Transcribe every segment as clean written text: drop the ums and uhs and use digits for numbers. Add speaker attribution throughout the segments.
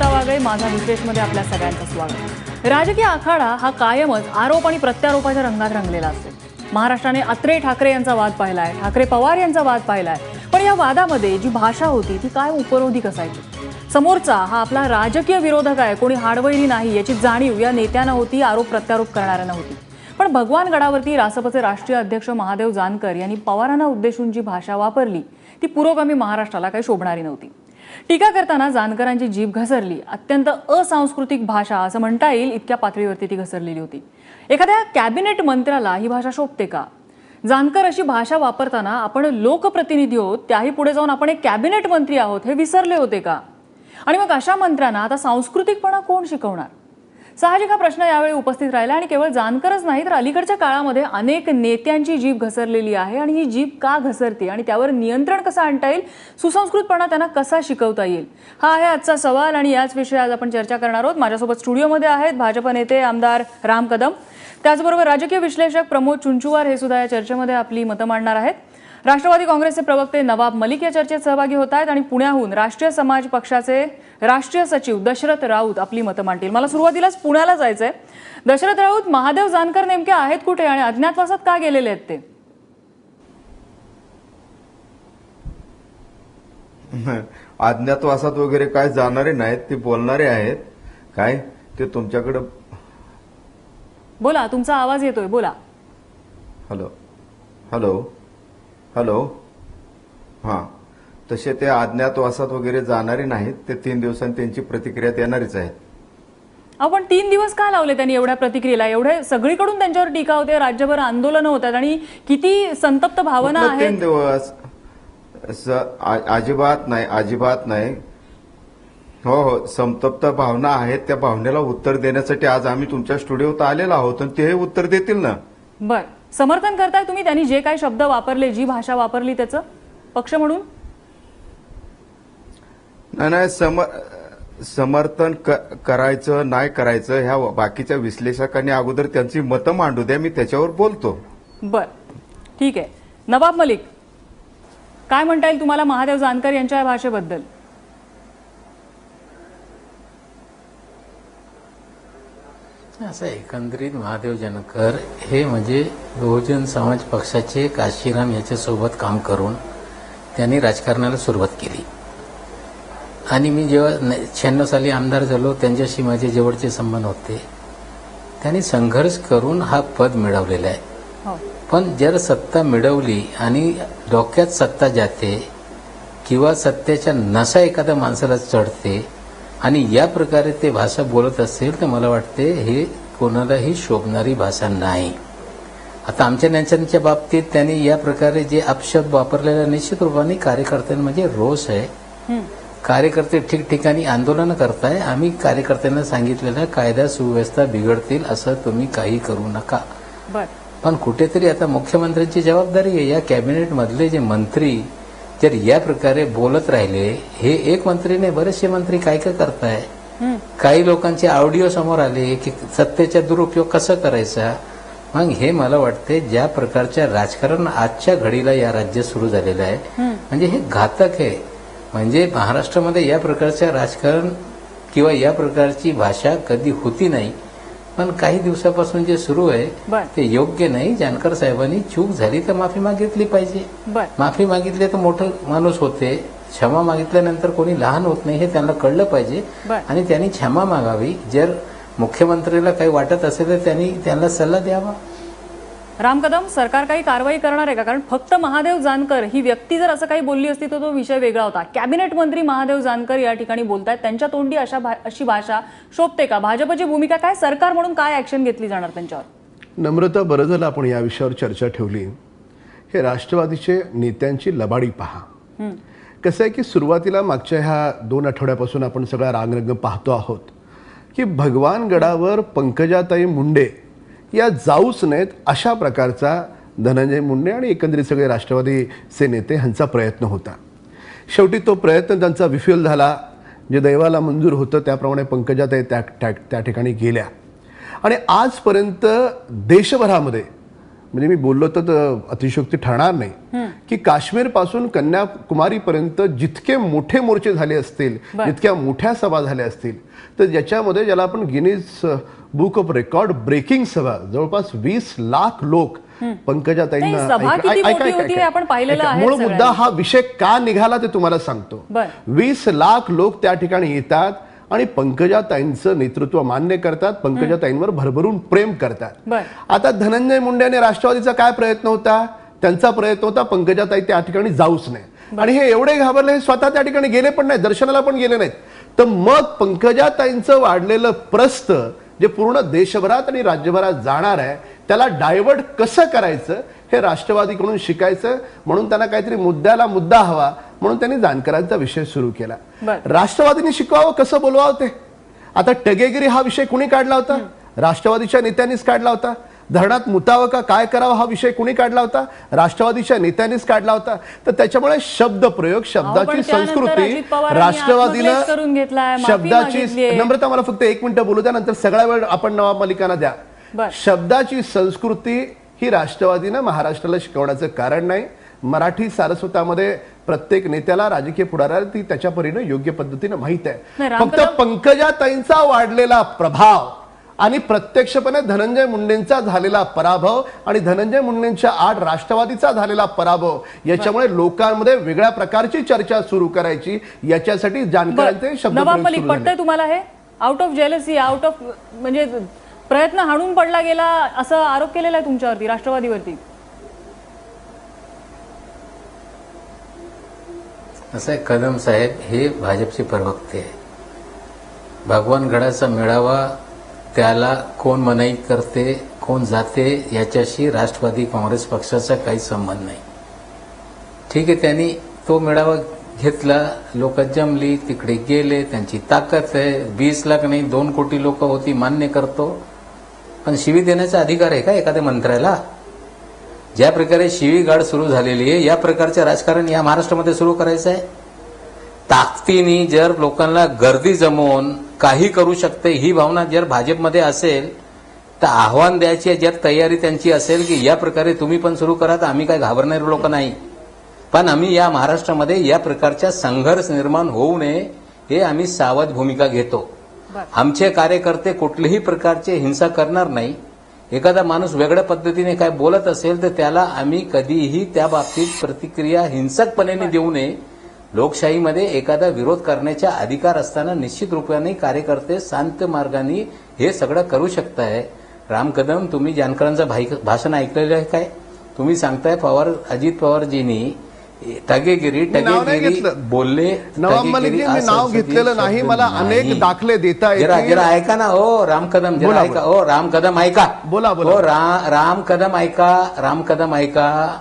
Speaker 1: ममता वागळे, माझा विशेषमध्ये आपल्या सगळ्यांचं स्वागत। राजकीय आखाडा हा कायमच आरोप आणि प्रत्यारोपाच्या रंगात रंगलेला असतो। महाराष्ट्राने अत्रे ठाकरे यांचा वाद पाहिलाय, ठाकरे पवार यांचा वाद पाहिलाय, पण या वादामध्ये जी भाषा होती ती काय उपरोधिक असायची। समोरचा हा आपला राजकीय विरोधक आहे, कोणी हाडवैरी नाही याची जाणीव या नेत्यांना होती, आरोप प्रत्यारोप करणाऱ्यांना होती। पण भगवानगडावरती रासपचे राष्ट्रीय अध्यक्ष महादेव जानकर यांनी पवारांना उद्देशून जी भाषा वापरली ती पुरोगामी महाराष्ट्राला काही शोभणारी नव्हती। टीका करताना जानकरांची जीभ घसरली, अत्यंत असांस्कृतिक भाषा असं म्हणता येईल इतक्या पातळीवरती ती घसरलेली होती। एखाद्या कॅबिनेट मंत्र्याला ही भाषा शोभते का? जानकर अशी भाषा वापरताना आपण लोकप्रतिनिधी आहोत, त्याही पुढे जाऊन आपण एक कॅबिनेट मंत्री आहोत हे विसरले होते का? आणि मग अशा मंत्र्यांना आता सांस्कृतिकपणा कोण शिकवणार? साहजिक हा प्रश्न यावेळी उपस्थित राहिला आणि केवळ जानकरच नाही तर अलीकडच्या काळामध्ये अनेक नेत्यांची जीभ घसरलेली आहे आणि ही जीभ का घसरते आणि त्यावर नियंत्रण कसं आणता येईल, सुसंस्कृतपणा त्यांना कसा शिकवता येईल, हा आहे आजचा सवाल आणि याच विषयी आज आपण चर्चा करणार आहोत। माझ्यासोबत स्टुडिओमध्ये आहेत भाजप नेते आमदार राम कदम, त्याचबरोबर राजकीय विश्लेषक प्रमोद चुंचुवार हे सुद्धा या चर्चेमध्ये आपली मतं मांडणार आहेत। राष्ट्रवादी काँग्रेसचे प्रवक्ते नवाब मलिक या चर्चेत सहभागी होत आहेत आणि पुण्याहून राष्ट्रीय समाज पक्षाचे राष्ट्रीय सचिव दशरथ राऊत आपली मतं मांडतील। मला सुरुवातीलाच पुण्याला जायचंय। दशरथ राऊत, महादेव जानकर नेमके आहेत कुठे आणि अज्ञातवासात का गेलेले आहेत ते?
Speaker 2: अज्ञातवासात वगैरे काय जाणारे नाहीत, ते बोलणारे आहेत। काय ते तुमच्याकडे
Speaker 1: बोला, तुमचा आवाज येतोय, बोला।
Speaker 2: हॅलो हॅलो हॅलो हां, तसे ते अज्ञातवासात वगैरे जाणारे नाहीत, ते 3 दिवसांनी त्यांची प्रतिक्रिया देणारच आहेत।
Speaker 1: आपण 3 दिवस का लावले त्यांनी एवढ्या प्रतिक्रियेला? एवढे सगळीकडून त्यांच्यावर टीका होते, राज्यभर आंदोलन होतात आणि किती संतप्त भावना आहेत।
Speaker 2: 3 दिवस अजिबात नाही, अजिबात नाही। हो हो, संतप्त भावना आहेत, त्या भावनेला उत्तर देण्यासाठी आज आम्ही तुमच्या स्टुडिओत आलेलो आहोत आणि ते उत्तर देतील ना।
Speaker 1: बर, समर्थन करताय तुम्ही त्यांनी जे काही शब्द वापरले, जी भाषा वापरली त्याचं पक्ष म्हणून?
Speaker 2: नाही, समर्थन करायचं नाही करायचं ह्या बाकीच्या विश्लेषकांनी अगोदर त्यांची मतं मांडू द्या, मी त्याच्यावर बोलतो।
Speaker 1: बर, ठीक आहे। नवाब मलिक, काय म्हणता येईल तुम्हाला महादेव जानकर यांच्या या भाषेबद्दल?
Speaker 3: असं एकंदरीत महादेव जानकर हे म्हणजे बहुजन समाज पक्षाचे काशीराम याच्यासोबत काम करून त्यांनी राजकारणाला सुरुवात केली आणि मी जेव्हा 96 साली आमदार झालो त्यांच्याशी माझे जवळचे संबंध होते। त्यांनी संघर्ष करून हा पद मिळवलेला आहे। पण जर सत्ता मिळवली आणि डोक्यात सत्ता जाते किंवा सत्तेच्या नशा एखाद्या माणसाला चढते आणि या प्रकारे ते भाषा बोलत असेल तर मला वाटते हे कोणालाही शोभणारी भाषा नाही। आता आमच्या नेत्यांच्या बाबतीत त्यांनी या प्रकारे जे अपशब्द वापरलेला निश्चित रूपाने कार्यकर्त्यांना म्हणजे रोष आहे। कार्यकर्ते ठिकठिकाणी आंदोलन करताय, आम्ही कार्यकर्त्यांना सांगितलेलं कायदा सुव्यवस्था बिघडतील असं तुम्ही काही करू नका। पण कुठेतरी आता मुख्यमंत्र्यांची जबाबदारी आहे, या कॅबिनेट मधले जे मंत्री जर या प्रकारे बोलत राहिले, हे एक मंत्री नाही बरेचसे मंत्री काय काय करताय। काही लोकांचे ऑडिओ समोर आले की सत्तेचा दुरुपयोग कसा करायचा। मग हे मला वाटते ज्या प्रकारच्या राजकारण आजच्या घडीला या राज्यात सुरू झालेलं आहे म्हणजे हे घातक आहे। म्हणजे महाराष्ट्रामध्ये या प्रकारचं राजकारण किंवा या प्रकारची भाषा कधी होती नाही, पण काही दिवसापासून जे सुरू आहे ते योग्य नाही। जानकर साहेबांनी चूक झाली तर माफी मागितली पाहिजे। माफी मागितली तर मोठं माणूस होते, क्षमा मागितल्यानंतर कोणी लहान होत नाही हे त्यांना कळलं पाहिजे आणि त्यांनी क्षमा मागावी। जर मुख्यमंत्र्याला काही वाटत असेल तर त्यांनी त्यांना सल्ला द्यावा।
Speaker 1: राम कदम, सरकार काही कारवाई करणार आहे का? कारण फक्त महादेव जानकर ही व्यक्ती जर असं काही बोलली असती तर तो विषय वेगळा होता। कॅबिनेट मंत्री महादेव जानकर या ठिकाणी बोलतायत, त्यांच्या तोंडी अशी भाषा शोभते का? भाजपची भूमिका काय, सरकार म्हणून काय ऍक्शन घेतली जाणार त्यांच्यावर?
Speaker 4: नम्रता, बरं झालं आपण या विषयावर चर्चा ठेवली। हे राष्ट्रवादीचे नेत्यांची लबाडी पहा। कसं आहे की सुरुवातीला मागच्या ह्या 2 आठवड्यापासून आपण सगळा रांगरंग पाहतो आहोत की भगवानगडावर पंकजाताई मुंडे या जाऊच नयेत अशा प्रकारचा धनंजय मुंडे आणि एकंदरीत सगळे राष्ट्रवादीचे नेते ह्यांचा प्रयत्न होता। शेवटी तो प्रयत्न त्यांचा विफल झाला। जे दैवाला मंजूर होतं त्याप्रमाणे पंकजाताई त्या ठिकाणी गेल्या आणि आजपर्यंत देशभरामध्ये म्हणजे मी बोललो तर अतिशयोक्ती ठरणार नाही की काश्मीर पासून कन्याकुमारीपर्यंत जितके मोठे मोर्चे झाले असतील, जितक्या मोठ्या सभा झाल्या असतील, तर ज्याच्यामध्ये ज्याला आपण Guinness book of record breaking सभा, जवळपास 20 लाख लोक पंकजाताईंना
Speaker 1: नाही, सभा किती मोठी होती हे आपण पाहिलेलं आहे
Speaker 4: मूळ
Speaker 1: सगळ्यांनी.
Speaker 4: मुद्दा हा विषय का निघाला ते तुम्हाला सांगतो.
Speaker 1: बरं.
Speaker 4: 20 लाख लोक त्या ठिकाणी येतात आणि पंकजाताईंचं नेतृत्व मान्य करतात, पंकजाताईंवर भरभरून प्रेम करतात.
Speaker 1: बरं.
Speaker 4: आता धनंजय मुंडे आणि राष्ट्रवादीचा काय प्रयत्न होता? त्यांचा प्रयत्न होता पंकजाताई त्या ठिकाणी जाऊच नाही, आणि हे एवढे घाबरले, हे स्वतः त्या ठिकाणी गेले पण नाही, दर्शनाला पण गेले नाहीत. तर मग पंकजाताईंचं वाढलेलं प्रस्थ जे पूर्ण देशभरात आणि राज्यभरात जाणार आहे, त्याला डायव्हर्ट कसं करायचं हे राष्ट्रवादीकडून शिकायचं. म्हणून त्यांना काहीतरी मुद्द्याला मुद्दा हवा, म्हणून त्यांनी जानकरांचा विषय सुरू केला. राष्ट्रवादीने शिकवावं, कसं बोलवावं ते. आता टगेगिरी हा विषय कुणी काढला होता? राष्ट्रवादीच्या नेत्यांनीच काढला होता. धरणात मुतावं का काय करावं हा विषय कुणी काढला होता? राष्ट्रवादीच्या नेत्यांनीच काढला होता. तर त्याच्यामुळे शब्द प्रयोग, शब्दाची संस्कृती राष्ट्रवादीनं, शब्दाची नम्रता, मला फक्त 1 मिनिटं बोलू द्या, नंतर सगळा वेळ आपण नवाब मलिकांना द्या. शब्दाची संस्कृती ही राष्ट्रवादीनं महाराष्ट्राला शिकवण्याचं कारण नाही. मराठी सारस्वतामध्ये प्रत्येक नेत्याला, राजकीय पुढाऱ्याला ती त्याच्या परीने योग्य पद्धतीने माहित आहे. फक्त पंकजाताईंचा वाढलेला प्रभाव आणि प्रत्यक्षपणे धनंजय मुंडेंचा झालेला पराभव आणि धनंजय मुंडेंच्या आड राष्ट्रवादीचा झालेला पराभव, याच्यामुळे लोकांमध्ये वेगळ्या प्रकारची चर्चा सुरू करायची, याच्यासाठी जानकरांचे शब्द
Speaker 1: नवाब मलिक, पटतंय तुम्हाला हे? Out of jealousy, out of म्हणजे प्रयत्न हाणून पडला गेला असं आरोप केलेला आहे तुमच्यावरती, राष्ट्रवादीवरती.
Speaker 3: असं आहे कदम साहेब, हे भाजपचे प्रवक्ते आहे. भगवानगडाचा मेळावा, त्याला कोण मनाई करते, कोण जाते, याच्याशी राष्ट्रवादी काँग्रेस पक्षाचा काही संबंध नाही. ठीक आहे, त्यांनी तो मेळावा घेतला, लोक जमली, तिकडे गेले, त्यांची ताकद आहे. 20 लाख नाही 2 कोटी लोक होती, मान्य करतो. पण शिवी देण्याचा अधिकार आहे का एखाद्या मंत्र्याला? ज्या प्रकारे शिवीगाळ सुरू झालेली आहे, या प्रकारचं राजकारण या महाराष्ट्रामध्ये सुरू करायचं आहे. ताकदीने जर लोकांना गर्दी जमवून काही करू शकते ही भावना जर भाजपमध्ये असेल, तर आव्हान द्यायची जर तयारी त्यांची असेल की या प्रकारे तुम्ही पण सुरू करा, तर आम्ही काय घाबरणारे लोक नाही. पण आम्ही या महाराष्ट्रामध्ये या प्रकारचा संघर्ष निर्माण होऊ नये हे आम्ही सावध भूमिका घेतो. आमचे कार्यकर्ते कुठल्याही प्रकारचे हिंसा करणार नाही. एखादा माणूस वेगळ्या पद्धतीने काय बोलत असेल तर त्याला आम्ही कधीही त्या बाबतीत प्रतिक्रिया हिंसकपणे देऊ नये. लोकशाहीमध्ये एखादा विरोध करण्याचा अधिकार असताना निश्चित रूपाने कार्यकर्ते शांत मार्गाने हे सगळं करू शकताय. राम कदम, तुम्ही जानकरांचं भाषण ऐकलेलं आहे काय? तुम्ही सांगताय अजित पवारजींनी टगेगिरी बोलले.
Speaker 4: नवाब मलिक, मी नाव घेतलेलं नाही, मला अनेक दाखले देता
Speaker 3: जरा जरा ऐका ना. ओ राम कदम, जरा ऐका. ओ राम कदम ऐका.
Speaker 4: बोला बोला.
Speaker 3: ओ राम कदम ऐका. राम कदम ऐका.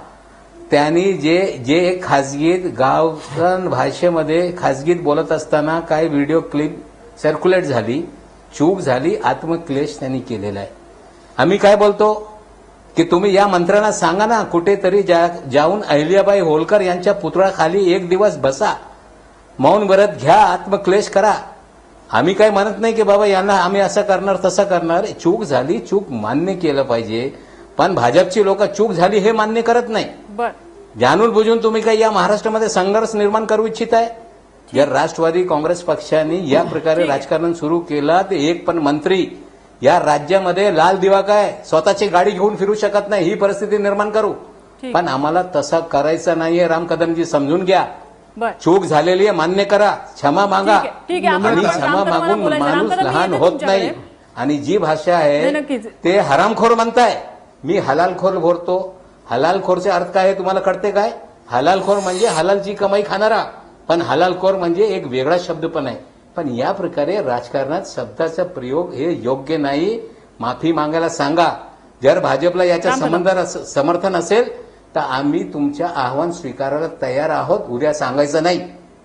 Speaker 3: त्यांनी जे खाजगीत गावरान भाषेमध्ये खाजगीत बोलत असताना काय व्हिडिओ क्लिप सर्क्युलेट झाली, चूक झाली, आत्मक्लेश त्यांनी केलेला आहे. आम्ही काय बोलतो की तुम्ही या मंत्र्यांना सांगा ना, कुठेतरी जाऊन अहिल्याबाई होलकर यांच्या पुतळ्याखाली 1 दिवस बसा, मौन व्रत घ्या, आत्मक्लेश करा. आम्ही काय म्हणत नाही की बाबा यांना आम्ही असं करणार तसं करणार. चूक झाली, चूक मान्य केलं पाहिजे. पण भाजपची लोक चूक झाली हे मान्य करत नाही. जाणून बुजून तुम्ही काही या महाराष्ट्रामध्ये संघर्ष निर्माण करू इच्छित आहे. जर राष्ट्रवादी काँग्रेस पक्षाने या प्रकारे राजकारण सुरू केलं तर एक पण मंत्री या राज्यामध्ये लाल दिवा काय स्वतःची गाडी घेऊन फिरू शकत नाही, ही परिस्थिती निर्माण करू. पण आम्हाला तसं करायचं नाहीये. राम कदमजी, समजून घ्या. चूक झालेली आहे, मान्य करा, क्षमा मागा. आणि क्षमा मागून माणूस लहान होत नाही. आणि जी भाषा आहे ते हरामखोर म्हणताय, मी हलालखोर बोलतो. हलालखोरचे अर्थ काय आहे तुम्हाला कळते काय? हलालखोर म्हणजे हलालची कमाई खाणारा, पण हलालखोर म्हणजे एक वेगळा शब्द पण आहे. पण या प्रकारे राजकारणात शब्दाचा प्रयोग हे योग्य नाही. माफी मागायला सांगा. जर भाजपला याच्या समर्थन असेल तर आम्ही तुमच्या आव्हान स्वीकारायला तयार आहोत. उद्या सांगायचं नाही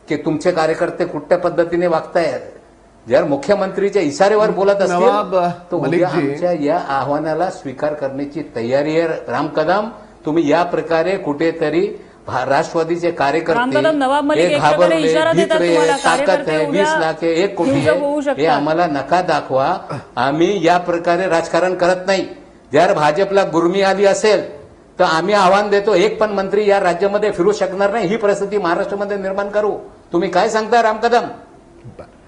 Speaker 3: की तुमचे कार्यकर्ते कुठल्या पद्धतीने वागतायत. जर मुख्यमंत्रीच्या इशारेवर बोलत असतील तर उद्या आमच्या या आव्हानाला स्वीकार करण्याची तयारी आहे. राम कदम, तुम्ही या प्रकारे कुठेतरी राष्ट्रवादीचे कार्यकर्ते हे घाबरले, भित्रे, ताकद आहे, 20 लाख आहे, 1 कोटी आहे, हे आम्हाला नका दाखवा. आम्ही या प्रकारे राजकारण करत नाही. जर भाजपला गुरमी आली असेल तर आम्ही आव्हान देतो, एक पण मंत्री या राज्यामध्ये फिरू शकणार नाही, ही परिस्थिती महाराष्ट्रामध्ये निर्माण करू. तुम्ही काय सांगताय राम कदम?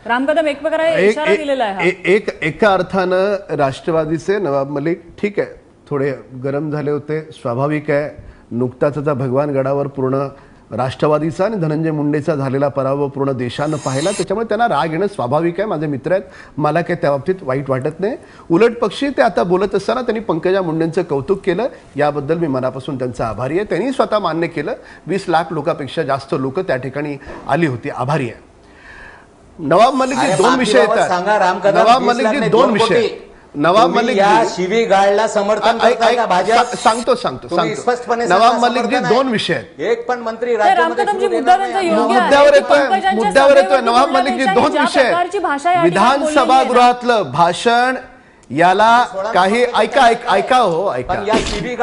Speaker 1: राम कदम एक प्रकारे इशारा दिलेला आहे हा.
Speaker 4: एका अर्थानं राष्ट्रवादीचे नवाब मलिक ठीक आहे, थोडे गरम झाले होते, स्वाभाविक आहे. नुकताच आता भगवान गडावर पूर्ण राष्ट्रवादीचा आणि धनंजय मुंडेचा झालेला पराभव पूर्ण देशानं पाहिला, त्याच्यामुळे त्यांना राग येणं स्वाभाविक आहे. माझे मित्र आहेत, मला काही त्या बाबतीत वाईट वाटत नाही. उलट पक्षी ते आता बोलत असताना त्यांनी पंकजा मुंडेंचं कौतुक केलं, याबद्दल मी मनापासून त्यांचा आभारी आहे. त्यांनी स्वतः मान्य केलं 20 लाख लोकांपेक्षा जास्त लोक त्या ठिकाणी आली होती, आभारी आहे. नवाब मलिकजी दोन विषय येतात. नवाब मलिकजी दोन विषय. नवाब मलिक
Speaker 3: शिवीगाळला समर्थन करताय का भाजप?
Speaker 4: सांगतो
Speaker 3: स्पष्टपणे
Speaker 4: नवाब मलिकजी दोन विषय आहेत.
Speaker 3: एक पण मंत्री
Speaker 1: रामकदमजी मुद्दा त्यांचा योग्य आहे.
Speaker 4: मुद्द्यावर येतोय नवाब मलिकजी दोन विषय आहेत. विधानसभागृहातलं भाषण याला काही ऐका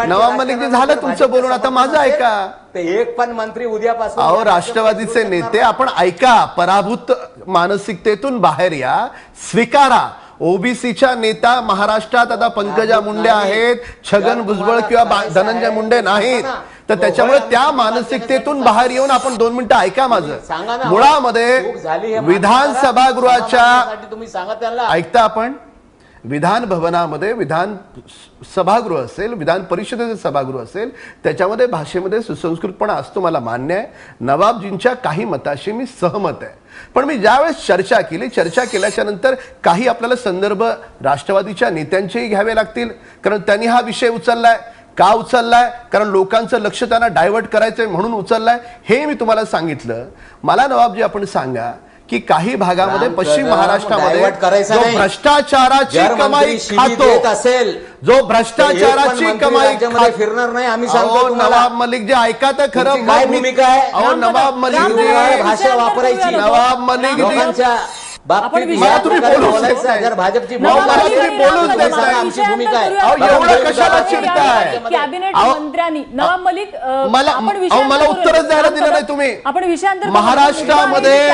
Speaker 4: नवाब मलिकजी झालं तुमचं बोलून, आता माझं ऐका.
Speaker 3: एक पण मंत्री उद्यापासून
Speaker 4: अहो राष्ट्रवादीचे नेते आपण ऐका, पराभूत मानसिकतेतून बाहेर या, स्वीकारा. ओबीसीच्या नेता महाराष्ट्रात आता पंकजा मुंडे आहेत, छगन भुजबळ किंवा धनंजय मुंडे नाहीत. तर त्याच्यामुळे त्या मानसिकतेतून बाहेर येऊन आपण 2 मिनिटं ऐका माझं. मुळामध्ये विधानसभागृहाच्या
Speaker 3: तुम्ही सांगा त्यांना,
Speaker 4: ऐकता आपण, विधान भवनामध्ये विधान सभागृह असेल, विधान परिषदेचे सभागृह असेल, त्याच्यामध्ये भाषेमध्ये सुसंस्कृतपणा असतो, मला मान्य आहे. नवाबजींच्या काही मताशी मी सहमत आहे. पण मी ज्यावेळेस चर्चा केल्याच्या नंतर काही आपल्याला संदर्भ राष्ट्रवादीच्या नेत्यांचेही घ्यावे लागतील, कारण त्यांनी हा विषय उचललाय. का उचललाय? कारण लोकांचं लक्ष त्यांना डायव्हर्ट करायचंय म्हणून उचललाय, हे मी तुम्हाला सांगितलं. मला नवाबजी आपण सांगा की काही भागामध्ये पश्चिम महाराष्ट्रामध्ये जो भ्रष्टाचाराची कमाई खातो
Speaker 3: असेल,
Speaker 4: जो भ्रष्टाचाराची कमाई
Speaker 3: फिरणार नाही. आम्ही सांगतो
Speaker 4: नवाब मलिक जी ऐका तर खरं,
Speaker 3: काय भूमिका आहे?
Speaker 4: अहो नवाब मलिक जी,
Speaker 3: भाषा वापरायची,
Speaker 4: नवाब मलिक जी
Speaker 3: मला तुम्ही बोलूच देत नाही. जर भाजपची
Speaker 4: बोलूच देत नाही.
Speaker 3: आमची भूमिका आहे.
Speaker 4: एवढं कशाला चिडताय?
Speaker 1: कॅबिनेट मंत्र्यांनी नवाब मलिक
Speaker 4: मला उत्तरच द्यायला दिलं नाही तुम्ही.
Speaker 1: आपण विषयांतर
Speaker 4: महाराष्ट्रामध्ये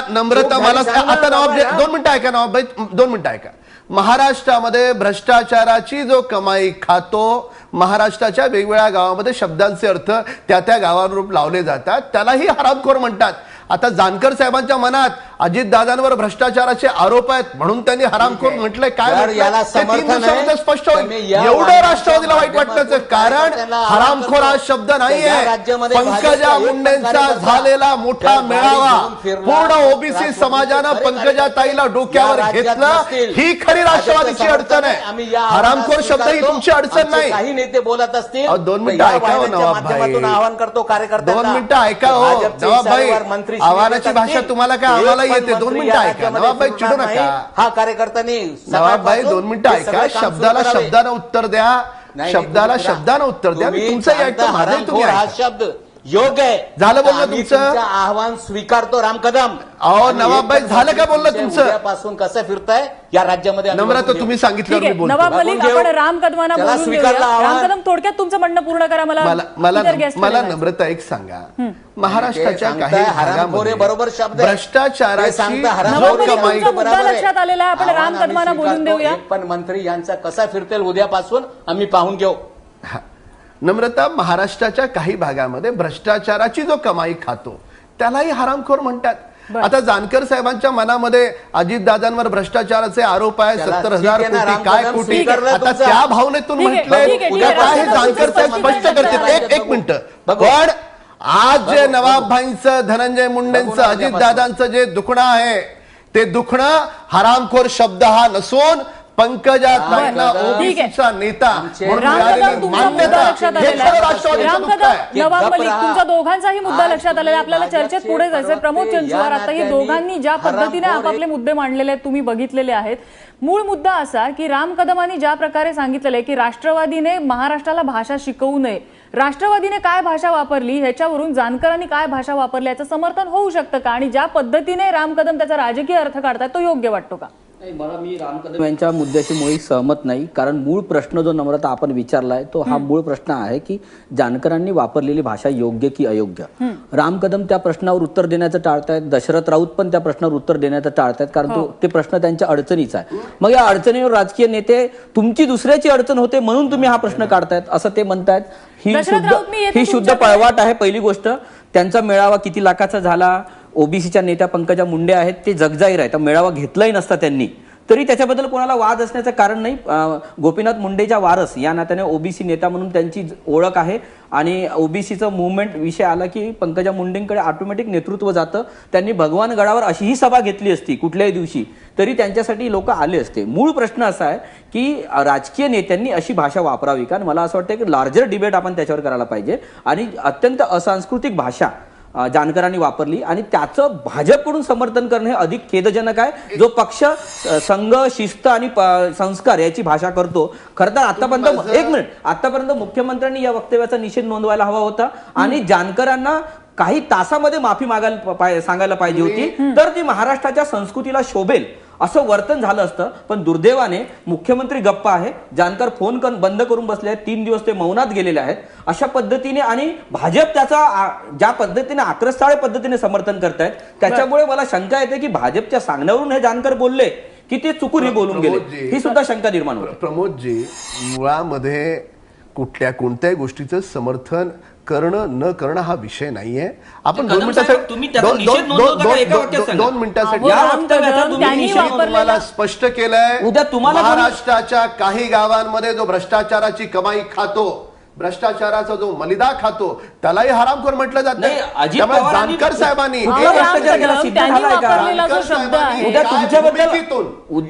Speaker 4: नम्रता मला आता नवाब 2 मिनिटं ऐका, नवाब 2 मिनिटं ऐका. महाराष्ट्रामध्ये भ्रष्टाचाराची जो कमाई खातो, महाराष्ट्राच्या वेगवेगळ्या गावामध्ये शब्दांचे अर्थ त्या गावानुरूप लावले जातात, त्यालाही हरामखोर म्हणतात. आता जानकर साहेबांच्या मनात अजितदादांवर भ्रष्टाचाराचे आरोप आहेत म्हणून त्यांनी हरामखोर म्हटलंय. काय
Speaker 3: याला समर्थन
Speaker 4: स्पष्ट होईल. एवढं राष्ट्रवादीला वाईट वाटण्याचं कारण हरामखोर हा शब्द नाहीये. पंकजा मुंडेंचा झालेला मोठा मेळावा, पूर्ण ओबीसी समाजानं पंकजा ताईला डोक्यावर घेतलं, ही खरी राष्ट्रवादीची अडचण आहे. हरामखोर शब्द ही तुमची अडचण नाही.
Speaker 3: काही नेते बोलत असतील,
Speaker 4: 2 मिनिटं ऐका हो नवाब भाई,
Speaker 3: आवाहन करतो कार्यकर्त्यांना,
Speaker 4: 2 मिनिटं ऐका हो नवाब भाई. आव्हानाची भाषा तुम्हाला काय, आम्हाला येते. 2 मिनिटं ऐका नवाब भाई, चिडू नका.
Speaker 3: हा कार्यकर्त्यांनी
Speaker 4: नवाब भाई 2 मिनिटं ऐका. शब्दाला शब्दानं उत्तर द्या, शब्दाला शब्दानं उत्तर द्या. मी तुमचं ऐकतो, माझंही तुम्ही
Speaker 3: हा
Speaker 4: ऐका.
Speaker 3: शब्द योग्य आहे.
Speaker 4: झालं बोलणं तुमचं?
Speaker 3: आव्हान स्वीकारतो राम कदम.
Speaker 4: अहो नवाब भाई, झालं का बोलणं तुमचं?
Speaker 3: पासून कसं फिरताय या राज्यामध्ये?
Speaker 4: नम्रता तुम्ही सांगितल्यावर मी बोलतो.
Speaker 1: नवाब मलिक, आपण राम कदमांना बोलून घेऊया. राम कदम थोडक्यात तुमचं म्हणणं पूर्ण करा.
Speaker 4: मला नम्रता एक सांगा, महाराष्ट्राच्या काही भागामध्ये
Speaker 3: बरोबर शब्द
Speaker 4: भ्रष्टाचाराची कमाई
Speaker 1: मुद्दा लक्षात आलेला आहे. आपण राम कदमांना बोलून देऊया.
Speaker 3: पण मंत्री यांचा कसा फिरतील उद्यापासून आम्ही पाहून घेऊ.
Speaker 4: नम्रता, महाराष्ट्राच्या काही भागामध्ये भ्रष्टाचाराची जो कमाई खातो त्यालाही हरामखोर म्हणतात. आता जानकर साहेबांच्या मनामध्ये अजितदादांवर भ्रष्टाचाराचे आरोप आहे, 70,000 कोटी काय कोटी, आता त्या भावनेतून म्हटलंय काय हे जानकर साहेब स्पष्ट करतील. एक मिनिट. पण आज जे नवाब भाईंचं, धनंजय मुंडेंचं, अजितदादांचं जे दुखणं आहे, ते दुखणं हरामखोर शब्द हा नसून पंकजा ताईंना ओबीसीचा नेता म्हणून मिळालेली मान्यता, हे खरं राष्ट्रवादीचं दुःख आहे.
Speaker 1: नवाब मलिक, तुमच्या दोघांचाही मुद्दा लक्षात आलेला आहे. आपल्याला चर्चेत पुढे जायचंय. प्रमोद चंचुवार, आता ही दोघांनी ज्या पद्धतीने आपापले मुद्दे मांडलेले आहेत तुम्ही बघितलेले आहेत. मूळ मुद्दा असा की राम कदमांनी ज्या प्रकारे सांगितलेलं आहे की राष्ट्रवादीने महाराष्ट्राला भाषा शिकवू नये, राष्ट्रवादीने काय भाषा वापरली ह्याच्यावरून जानकरांनी काय भाषा वापरली याचं समर्थन होऊ शकतं का? आणि ज्या पद्धतीने राम कदम त्याचा राजकीय अर्थ काढतात तो योग्य वाटतो का?
Speaker 5: मला मी राम कदम यांच्या मुद्द्याशी मुळी सहमत नाही, कारण मूळ प्रश्न जो नम्रता आपण विचारलाय तो हा मूळ प्रश्न आहे की जानकरांनी वापरलेली भाषा योग्य की अयोग्य. राम कदम त्या प्रश्नावर उत्तर देण्याचं टाळतायत, दशरथ राऊत पण त्या प्रश्नावर उत्तर देण्याचं टाळतायत, कारण ते प्रश्न त्यांच्या अडचणीचा आहे. मग या अडचणीवर राजकीय नेते तुमची दुसऱ्याची अडचण होते म्हणून तुम्ही हा प्रश्न काढतायत असं ते म्हणतायत. ही शुद्ध पळवाट आहे. पहिली गोष्ट, त्यांचा मेळावा किती लाखाचा झाला, ओबीसीच्या नेत्या पंकजा मुंडे आहेत ते जगजाहीर आहे, तर मेळावा घेतलाही नसता त्यांनी तरी त्याच्याबद्दल कोणाला वाद असण्याचं कारण नाही. गोपीनाथ मुंडेच्या वारस या नात्याने ओबीसी नेता म्हणून त्यांची ओळख आहे आणि ओबीसीचं मुवमेंट विषय आला की पंकजा मुंडेंकडे ऑटोमॅटिक नेतृत्व जातं. त्यांनी भगवान गडावर अशीही सभा घेतली असती कुठल्याही दिवशी तरी त्यांच्यासाठी लोक आले असते. मूळ प्रश्न असा आहे की राजकीय नेत्यांनी अशी भाषा वापरावी का. मला असं वाटतं की लार्जर डिबेट आपण त्याच्यावर करायला पाहिजे. आणि अत्यंत असांस्कृतिक भाषा जानकरांनी वापरली आणि त्याचं भाजपकडून समर्थन करणे हे अधिक खेदजनक आहे. जो पक्ष संघ, शिस्त आणि संस्कार याची भाषा करतो. खरं तर आतापर्यंत मुख्यमंत्र्यांनी या वक्तव्याचा निषेध नोंदवायला हवा होता आणि जानकरांना काही तासामध्ये माफी सांगायला पाहिजे होती, तर ती महाराष्ट्राच्या संस्कृतीला शोभेल असं वर्तन झालं असतं. पण दुर्दैवाने मुख्यमंत्री गप्पा आहे, जानकर फोन बंद करून बसले आहेत, 3 दिवस ते मौनात गेलेले आहेत. अशा पद्धतीने आणि भाजप त्याचा ज्या पद्धतीने आक्रस्ताळे पद्धतीने समर्थन करतायत त्याच्यामुळे मला शंका येते की भाजपच्या सांगण्यावरून हे जानकर बोलले की ते चुकून हे बोलून गेले, ही सुद्धा शंका निर्माण होते.
Speaker 4: प्रमोदजी, मुळामध्ये कोणत्याही गोष्टीचं समर्थन करणं न करणं हा विषय नाहीये. आपण 2 मिनिटांसाठी तुम्हाला स्पष्ट केलंय,
Speaker 5: उद्या तुम्हाला
Speaker 4: महाराष्ट्राच्या काही गावांमध्ये जो भ्रष्टाचाराची कमाई खातो, भ्रष्टाचाराचा जो मलिदा खातो त्यालाही हरामखोर म्हटलं जातं. त्यामुळे जानकर साहेबांनी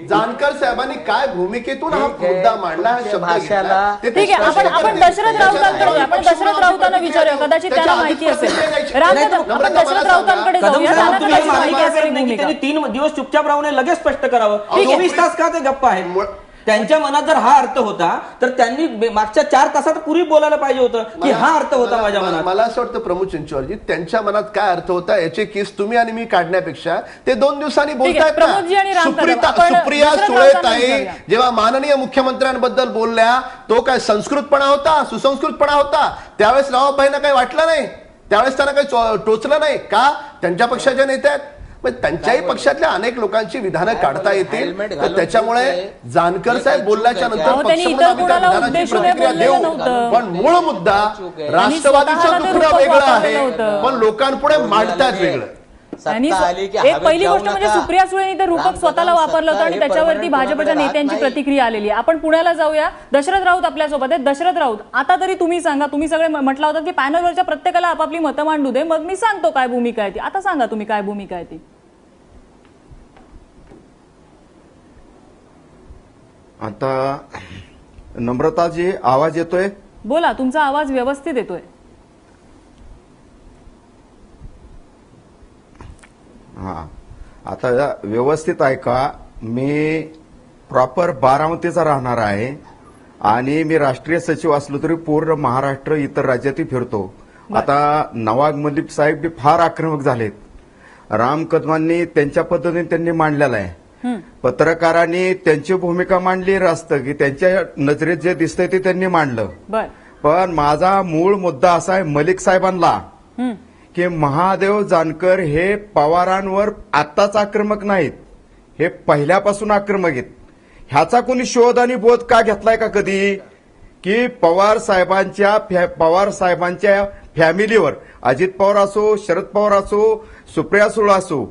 Speaker 4: जानकर साहेबांनी काय भूमिकेतून हा मुद्दा मांडला हा शब्द घेतला.
Speaker 1: ठीक आहे, आपण दशरथ राऊतांकडे आपण दशरथ राऊतांना विचारूया, कदाचित त्यांना माहिती असेल. आपण दशरथ राऊतांकडे जाऊया, त्यांना कदाचित माहिती असेल भूमिका.
Speaker 5: 3 दिवस चुपचाप राहून लगेच स्पष्ट करावं. 24 तास का ते गप्पा आहेत. त्यांच्या मनात जर हा अर्थ होता तर त्यांनी मागच्या 4 तासात पूर्वी बोलायला पाहिजे होतं की हा अर्थ होता माझ्या मनात.
Speaker 4: मला असं वाटतं प्रमोद चिंचवडजी, त्यांच्या मनात काय अर्थ होता याचे केस तुम्ही आणि मी काढण्यापेक्षा ते 2 दिवसांनी बोलतायत ना. सुप्रिया सुळेताई जेव्हा माननीय मुख्यमंत्र्यांबद्दल बोलल्या तो काय संस्कृतपणा होता, सुसंस्कृतपणा होता? त्यावेळेस रावबाईंना काही वाटलं नाही, त्यावेळेस त्यांना काही टोचलं नाही का? त्यांच्या पक्षाच्या नेत्या आहेत, त्यांच्याही पक्षातल्या अनेक लोकांची विधानं काढता येतील. त्याच्यामुळे जानकर साहेब बोलल्याच्या नंतर प्रतिक्रिया देऊ, पण मूळ मुद्दा राष्ट्रवादीचं दुखणं वेगळं आहे, पण लोकांपुढे मांडतात वेगळं.
Speaker 1: एक पहिली गोष्ट म्हणजे सुप्रिया सुळेंनी तर रूपक स्वतःला वापरलं होतं आणि त्याच्यावरती भाजपच्या नेत्यांची प्रतिक्रिया आलेली आहे. आपण पुण्याला जाऊया. दशरथ राऊत आपल्यासोबत आहेत. दशरथ राऊत, आता तरी तुम्ही सांगा, तुम्ही सगळे म्हटलं होतं की पॅनलवरच्या प्रत्येकाला आपापली मतं मांडू दे, मग मी सांगतो काय भूमिका आहे ती. आता सांगा तुम्ही काय भूमिका आहे ती.
Speaker 2: आता नम्रताजी, आवाज येतोय?
Speaker 1: बोला, तुमचा आवाज व्यवस्थित येतोय.
Speaker 2: हा, आता व्यवस्थित ऐका. मी प्रॉपर बारामतीचा राहणार आहे आणि मी राष्ट्रीय सचिव असलो तरी पूर्ण महाराष्ट्र इतर राज्यातही फिरतो. आता नवाब मलिक साहेब बी फार आक्रमक झालेत. राम कदमांनी त्यांच्या पद्धतीने त्यांनी मांडलेला आहे. पत्रकारांनी त्यांची भूमिका मांडली असतं की त्यांच्या नजरेत जे दिसतंय ते त्यांनी मांडलं. पण माझा मूळ मुद्दा असा आहे मलिक साहेबांना की महादेव जानकर हे पवारांवर आत्ताच आक्रमक नाहीत, हे पहिल्यापासून आक्रमक आहेत. ह्याचा कोणी शोध आणि बोध का घेतलाय का कधी? की पवार साहेबांच्या फॅमिलीवर, अजित पवार असो, शरद पवार असो, सुप्रिया सुळे असो,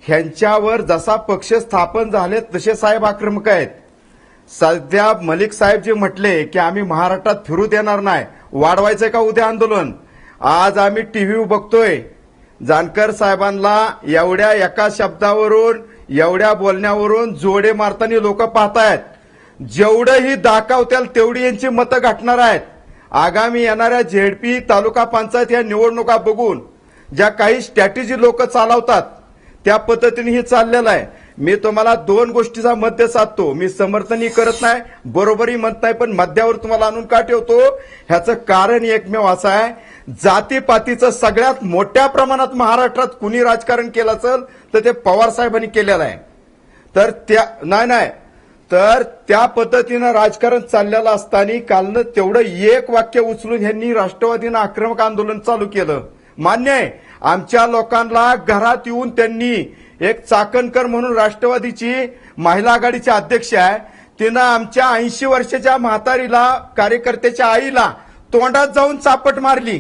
Speaker 2: ह्यांच्यावर जसा पक्ष स्थापन झाले तसे साहेब आक्रमक आहेत. सध्या मलिक साहेब जे म्हटले की आम्ही महाराष्ट्रात फिरू देणार नाही, वाढवायचंय का उद्या आंदोलन? आज आम्ही टीव्ही बघतोय, जानकर साहेबांना एवढ्या एका शब्दावरून, एवढ्या बोलण्यावरून जोडे मारताना लोक पाहतायत. जेवढंही दाखवत्याल तेवढी यांची मतं गाठणार आहेत. आगामी येणाऱ्या झेडपी, तालुका पंचायत या निवडणुका बघून ज्या काही स्ट्रॅटेजी लोक चालवतात त्या पद्धतीने हे चाललेलं आहे. मी तुम्हाला 2 गोष्टीचा मध्य साधतो. मी समर्थनही करत नाही, बरोबरही म्हणत नाही, पण मध्यावर तुम्हाला आणून का ठेवतो? ह्याचं कारण एकमेव असं आहे, जातीपातीचं सगळ्यात मोठ्या प्रमाणात महाराष्ट्रात कुणी राजकारण केलं असेल तर ते पवार साहेबांनी केलेलं आहे. तर त्या पद्धतीनं राजकारण चाललेलं असताना कालनं तेवढं एक वाक्य उचलून ह्यांनी राष्ट्रवादीनं आक्रमक आंदोलन चालू केलं. मान्य आहे, आमच्या लोकांना घरात येऊन त्यांनी एक चाकणकर म्हणून राष्ट्रवादीची महिला आघाडीची अध्यक्ष आहे, तिनं आमच्या 80 वर्षाच्या म्हातारीला, कार्यकर्त्याच्या आईला तोंडात जाऊन चापट मारली.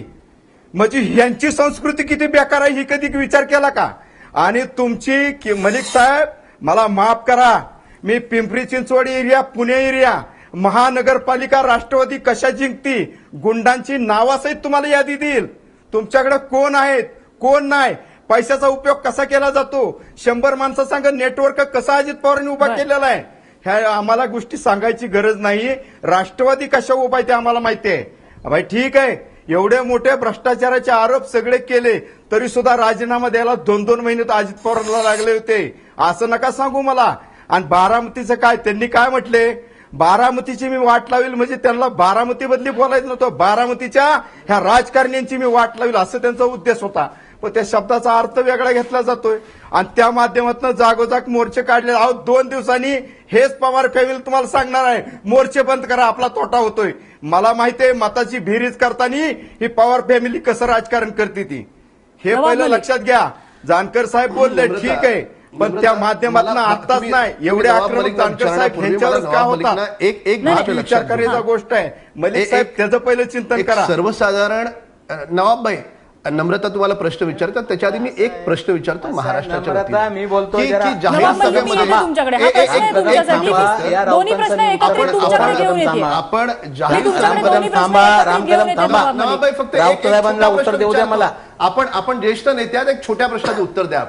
Speaker 2: म्हणजे ह्यांची संस्कृती किती बेकार आहे ही कधी विचार केला का? आणि तुमची मलिक साहेब मला माफ करा, मी पिंपरी चिंचवड एरिया, पुणे एरिया, महानगरपालिका राष्ट्रवादी कशा जिंकती गुंडांची नावासहित तुम्हाला यादी देईल. तुमच्याकडे कोण आहेत कोण नाही, पैशाचा उपयोग कसा केला जातो, 100 माणसासंग नेटवर्क कसा अजित पवारांनी उभा केलेला आहे, ह्या आम्हाला गोष्टी सांगायची गरज नाही. राष्ट्रवादी कशा उभा आहे ते आम्हाला माहिती आहे. भाई ठीक आहे, एवढे मोठे भ्रष्टाचाराचे आरोप सगळे केले तरी सुद्धा राजीनामा द्यायला 2-2 महिने तर अजित पवारला लागले होते. असं नका सांगू मला. आणि बारामतीचं काय, त्यांनी काय म्हटले, बारामतीची मी वाट लावेल, म्हणजे त्यांना बारामती बदली बोलायचं नव्हतं, बारामतीच्या ह्या राजकारण्यांची मी वाट लावेल असं त्यांचा उद्देश होता. पण त्या शब्दाचा अर्थ वेगळा घेतला जातोय आणि त्या माध्यमातून जागोजाग मोर्चे काढले. अहो 2 दिवसांनी हेच पवार फॅमिली तुम्हाला सांगणार आहे मोर्चे बंद करा, आपला तोटा होतोय. मला माहिती आहे मताची बेरीज करताना ही पवार फॅमिली कसं राजकारण करते ती, हे पहिलं लक्षात घ्या. जानकर साहेब बोलले ठीक आहे, पण त्या माध्यमातून आताच नाही, एवढे आक्रमक जानकर साहेब ह्यांच्यावरच का होता,
Speaker 4: एक
Speaker 2: विचार करायचा गोष्ट आहे. मलिक साहेब त्याचं पहिलं चिंतन करा.
Speaker 4: सर्वसाधारण नवाबभाई, नम्रता तुम्हाला प्रश्न विचारतात, त्याच्या आधी मी एक प्रश्न विचारतो महाराष्ट्राच्या
Speaker 3: नम्रता, मी बोलतोय
Speaker 4: की
Speaker 3: जरा.
Speaker 4: जाहीर
Speaker 1: नवाब मलिक, मी येते तुमच्याकडे. हा प्रश्न आहे तुमच्यासाठी. दोन्ही प्रश्न एकत्रित तुमच्याकडे घेऊन येते.
Speaker 4: आपण जाहीर
Speaker 1: तुमच्याकडे दोन्ही प्रश्न
Speaker 3: थांबा,
Speaker 1: एकत्रित
Speaker 3: रामकदम
Speaker 1: घेऊन येते
Speaker 3: थांबा.
Speaker 1: नवाब मलिक.
Speaker 4: नवाबभाई, फक्त
Speaker 3: राऊत साहेबांना उत्तर देऊ द्या मला.
Speaker 4: आपण ज्येष्ठ नेते आहात, एक छोट्या प्रश्नाचं उत्तर द्या.